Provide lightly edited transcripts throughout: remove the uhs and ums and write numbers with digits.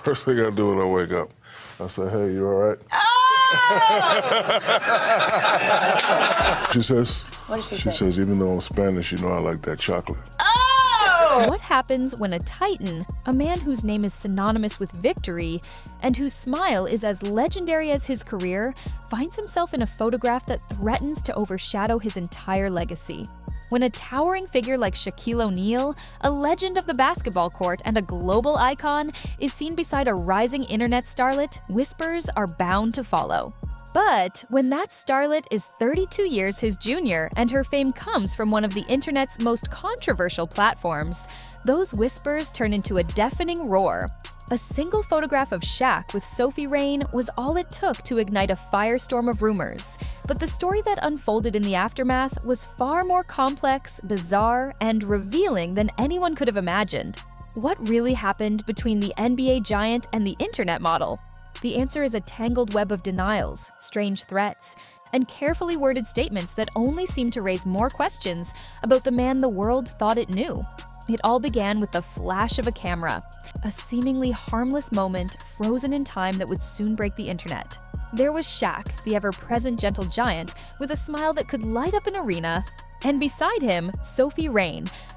First thing I do when I wake up, I say, hey, you all right? Oh! She says, what does she say? She says, even though I'm Spanish, you know I like that chocolate. Oh! What happens when a titan, a man whose name is synonymous with victory, and whose smile is as legendary as his career, finds himself in a photograph that threatens to overshadow his entire legacy? When a towering figure like Shaquille O'Neal, a legend of the basketball court and a global icon, is seen beside a rising internet starlet, whispers are bound to follow. But when that starlet is 32 years his junior and her fame comes from one of the internet's most controversial platforms, those whispers turn into a deafening roar. A single photograph of Shaq with Sophie was all it took to ignite a firestorm of rumors. But the story that unfolded in the aftermath was far more complex, bizarre, and revealing than anyone could have imagined. What really happened between the NBA giant and the internet model? The answer is a tangled web of denials, strange threats, and carefully worded statements that only seem to raise more questions about the man the world thought it knew. It all began with the flash of a camera, a seemingly harmless moment frozen in time that would soon break the internet. There was Shaq, the ever-present gentle giant, with a smile that could light up an arena, and beside him, Sophie,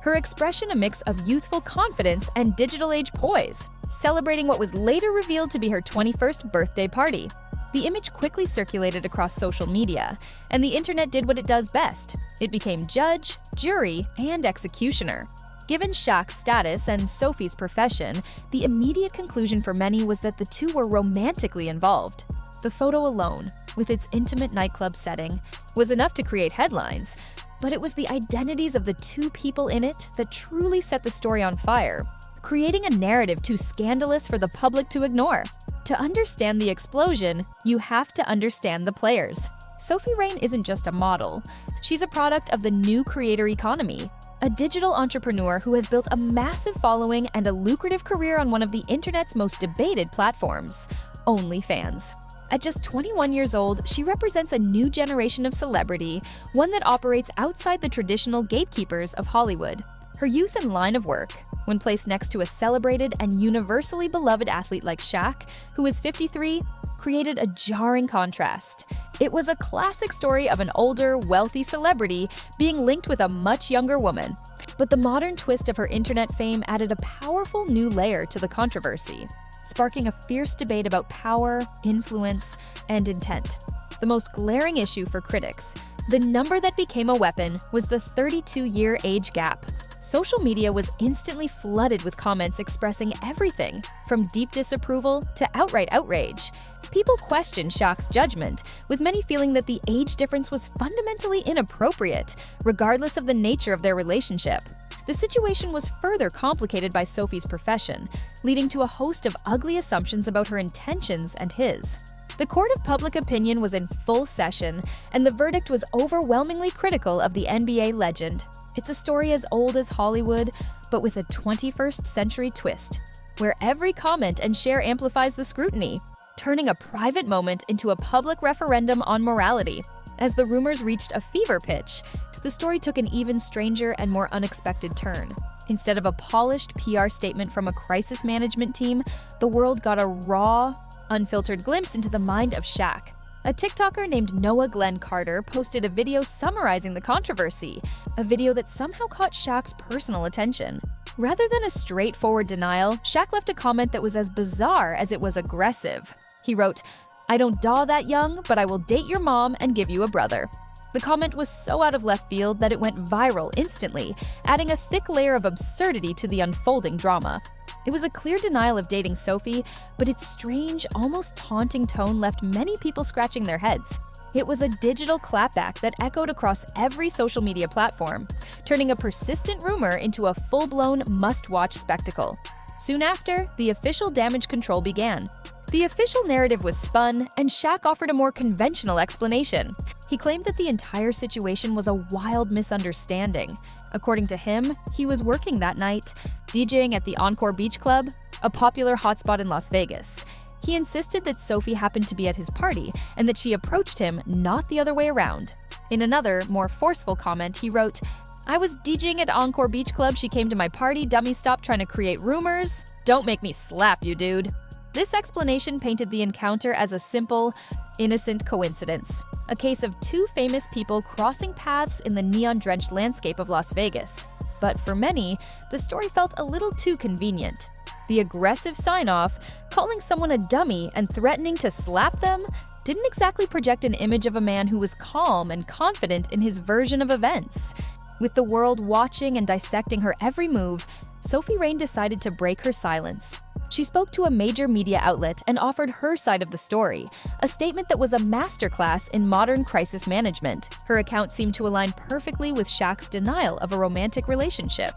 her expression a mix of youthful confidence and digital age poise, celebrating what was later revealed to be her 21st birthday party. The image quickly circulated across social media, and the internet did what it does best. It became judge, jury, and executioner. Given Shaq's status and Sophie's profession, the immediate conclusion for many was that the two were romantically involved. The photo alone, with its intimate nightclub setting, was enough to create headlines, but it was the identities of the two people in it that truly set the story on fire, creating a narrative too scandalous for the public to ignore. To understand the explosion, you have to understand the players. Sophie isn't just a model. She's a product of the new creator economy, a digital entrepreneur who has built a massive following and a lucrative career on one of the internet's most debated platforms, OnlyFans. At just 21 years old, she represents a new generation of celebrity, one that operates outside the traditional gatekeepers of Hollywood. Her youth and line of work, when placed next to a celebrated and universally beloved athlete like Shaq, who is 53, created a jarring contrast. It was a classic story of an older, wealthy celebrity being linked with a much younger woman. But the modern twist of her internet fame added a powerful new layer to the controversy, sparking a fierce debate about power, influence, and intent. The most glaring issue for critics, the number that became a weapon, was the 32-year age gap. Social media was instantly flooded with comments expressing everything, from deep disapproval to outright outrage. People questioned Shaq's judgment, with many feeling that the age difference was fundamentally inappropriate, regardless of the nature of their relationship. The situation was further complicated by Sophie's profession, leading to a host of ugly assumptions about her intentions and his. The court of public opinion was in full session, and the verdict was overwhelmingly critical of the NBA legend. It's a story as old as Hollywood, but with a 21st century twist, where every comment and share amplifies the scrutiny, turning a private moment into a public referendum on morality. As the rumors reached a fever pitch, the story took an even stranger and more unexpected turn. Instead of a polished PR statement from a crisis management team, the world got a raw, unfiltered glimpse into the mind of Shaq. A TikToker named Noah Glenn Carter posted a video summarizing the controversy, a video that somehow caught Shaq's personal attention. Rather than a straightforward denial, Shaq left a comment that was as bizarre as it was aggressive. He wrote, "I don't daw that young, but I will date your mom and give you a brother." The comment was so out of left field that it went viral instantly, adding a thick layer of absurdity to the unfolding drama. It was a clear denial of dating Sophie, but its strange, almost taunting tone left many people scratching their heads. It was a digital clapback that echoed across every social media platform, turning a persistent rumor into a full-blown must-watch spectacle. Soon after, the official damage control began. The official narrative was spun, and Shaq offered a more conventional explanation. He claimed that the entire situation was a wild misunderstanding. According to him, he was working that night, DJing at the Encore Beach Club, a popular hotspot in Las Vegas. He insisted that Sophie happened to be at his party and that she approached him, not the other way around. In another, more forceful comment, he wrote, "I was DJing at Encore Beach Club, she came to my party, dummy, stop trying to create rumors. Don't make me slap you, dude." This explanation painted the encounter as a simple, innocent coincidence, a case of two famous people crossing paths in the neon-drenched landscape of Las Vegas. But for many, the story felt a little too convenient. The aggressive sign-off, calling someone a dummy and threatening to slap them, didn't exactly project an image of a man who was calm and confident in his version of events. With the world watching and dissecting her every move, Sophie Rain decided to break her silence. She spoke to a major media outlet and offered her side of the story, a statement that was a masterclass in modern crisis management. Her account seemed to align perfectly with Shaq's denial of a romantic relationship.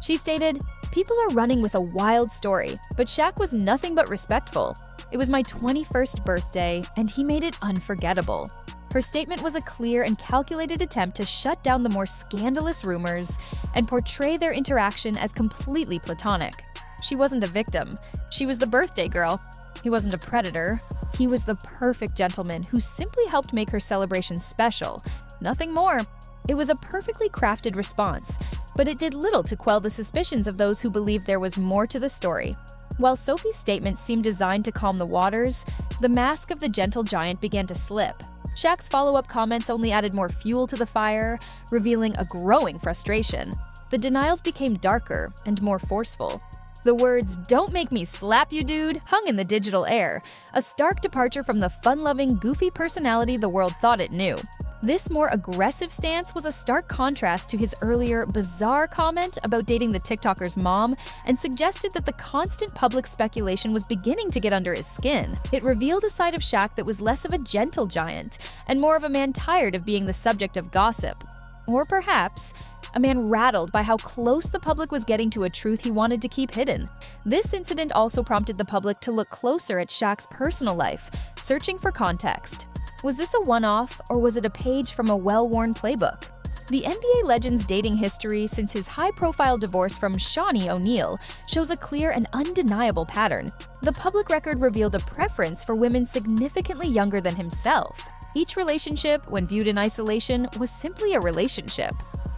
She stated, "People are running with a wild story, but Shaq was nothing but respectful. It was my 21st birthday, and he made it unforgettable." Her statement was a clear and calculated attempt to shut down the more scandalous rumors and portray their interaction as completely platonic. She wasn't a victim. She was the birthday girl. He wasn't a predator. He was the perfect gentleman who simply helped make her celebration special. Nothing more. It was a perfectly crafted response, but it did little to quell the suspicions of those who believed there was more to the story. While Sophie's statement seemed designed to calm the waters, the mask of the gentle giant began to slip. Shaq's follow-up comments only added more fuel to the fire, revealing a growing frustration. The denials became darker and more forceful. The words, "Don't make me slap you, dude," hung in the digital air, a stark departure from the fun-loving, goofy personality the world thought it knew. This more aggressive stance was a stark contrast to his earlier, bizarre comment about dating the TikToker's mom and suggested that the constant public speculation was beginning to get under his skin. It revealed a side of Shaq that was less of a gentle giant and more of a man tired of being the subject of gossip. Or perhaps, a man rattled by how close the public was getting to a truth he wanted to keep hidden. This incident also prompted the public to look closer at Shaq's personal life, searching for context. Was this a one-off, or was it a page from a well-worn playbook? The NBA legend's dating history since his high-profile divorce from Shaquille O'Neal shows a clear and undeniable pattern. The public record revealed a preference for women significantly younger than himself. Each relationship, when viewed in isolation, was simply a relationship.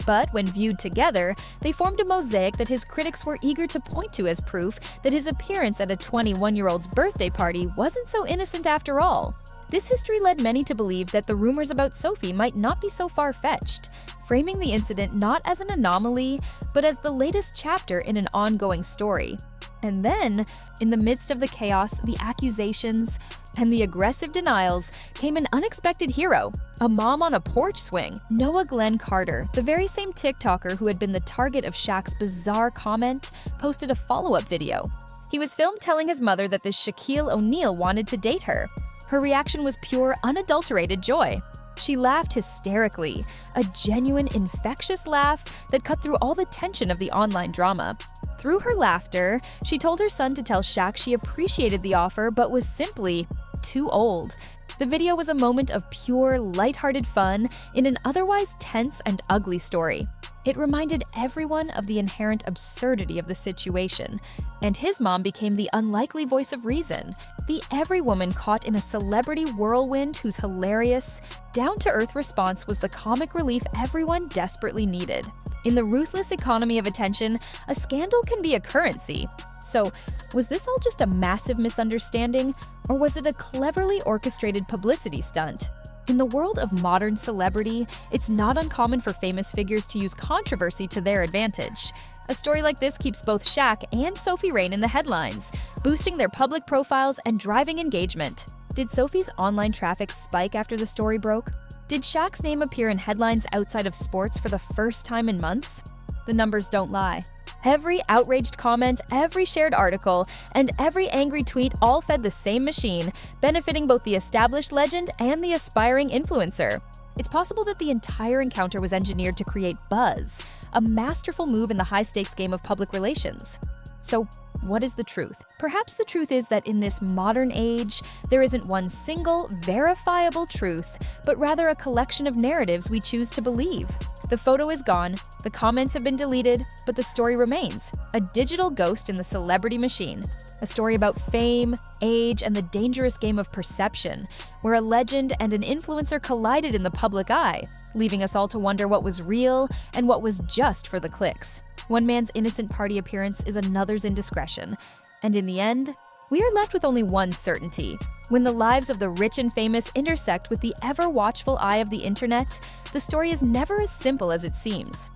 But when viewed together, they formed a mosaic that his critics were eager to point to as proof that his appearance at a 21-year-old's birthday party wasn't so innocent after all. This history led many to believe that the rumors about Sophie might not be so far-fetched, framing the incident not as an anomaly, but as the latest chapter in an ongoing story. And then, in the midst of the chaos, the accusations, and the aggressive denials, came an unexpected hero, a mom on a porch swing. Noah Glenn Carter, the very same TikToker who had been the target of Shaq's bizarre comment, posted a follow-up video. He was filmed telling his mother that this Shaquille O'Neal wanted to date her. Her reaction was pure, unadulterated joy. She laughed hysterically, a genuine, infectious laugh that cut through all the tension of the online drama. Through her laughter, she told her son to tell Shaq she appreciated the offer but was simply too old. The video was a moment of pure, lighthearted fun in an otherwise tense and ugly story. It reminded everyone of the inherent absurdity of the situation, and his mom became the unlikely voice of reason, the every woman caught in a celebrity whirlwind whose hilarious, down-to-earth response was the comic relief everyone desperately needed. In the ruthless economy of attention, a scandal can be a currency. So, was this all just a massive misunderstanding, or was it a cleverly orchestrated publicity stunt? In the world of modern celebrity, it's not uncommon for famous figures to use controversy to their advantage. A story like this keeps both Shaq and Sophie Rain in the headlines, boosting their public profiles and driving engagement. Did Sophie's online traffic spike after the story broke? Did Shaq's name appear in headlines outside of sports for the first time in months? The numbers don't lie. Every outraged comment, every shared article, and every angry tweet all fed the same machine, benefiting both the established legend and the aspiring influencer. It's possible that the entire encounter was engineered to create buzz, a masterful move in the high-stakes game of public relations. So, what is the truth? Perhaps the truth is that in this modern age, there isn't one single, verifiable truth, but rather a collection of narratives we choose to believe. The photo is gone, the comments have been deleted, but the story remains, a digital ghost in the celebrity machine. A story about fame, age, and the dangerous game of perception, where a legend and an influencer collided in the public eye, leaving us all to wonder what was real and what was just for the clicks. One man's innocent party appearance is another's indiscretion, and in the end, We are left with only one certainty. When the lives of the rich and famous intersect with the ever-watchful eye of the internet, the story is never as simple as it seems.